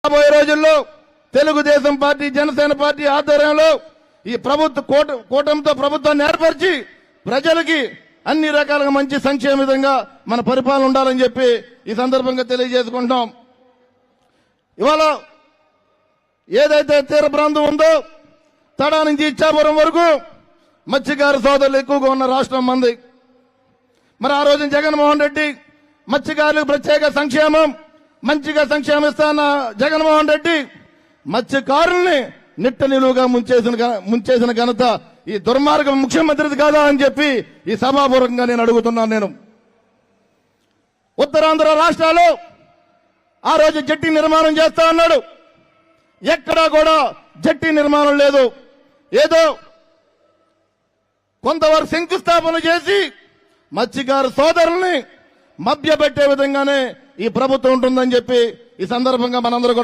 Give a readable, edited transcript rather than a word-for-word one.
రాబోయే రోజుల్లో Telugu Desam party Janasena party ఆధ్వర్యంలో ఈ కూటమితో ప్రభుత్వాన్ని ఏర్పరిచి ప్రజలకి అన్ని రకాలుగా మంచి సంక్షేమ విధంగా మన పరిపాలన ఉండాలని చెప్పి ఈ సందర్భంగా తెలియజేసుకుంటాం. ఇవాళ ఏదైతే తీర ప్రాంతం ఉందో తడా నుంచి ఇచ్చాపురం వరకు మత్స్యకార సోదరులు ఎక్కువగా ఉన్న రాష్ట్రం మంది. మరి ఆ రోజున జగన్మోహన్ రెడ్డి మత్స్యకారులకు ప్రత్యేక సంక్షేమం మంచిగా సంక్షేమిస్తాన్న జగన్మోహన్ రెడ్డి మత్స్యకారుల్ని నిట్ట నిలువుగా ముంచేసిన ఘనత ఈ దుర్మార్గం ముఖ్యమంత్రిది కాదా అని చెప్పి ఈ సభాపూర్వకంగా నేను అడుగుతున్నాను. నేను ఉత్తరాంధ్ర రాష్ట్రాలు ఆ రోజు జట్టి నిర్మాణం చేస్తా అన్నాడు. ఎక్కడా కూడా జట్టి నిర్మాణం లేదు. ఏదో కొంతవరకు శంకుస్థాపన చేసి మత్స్యకారు సోదరుల్ని మభ్యపెట్టే విధంగానే ఈ ప్రభుత్వం ఉంటుందని చెప్పి ఈ సందర్భంగా మనందరూ కూడా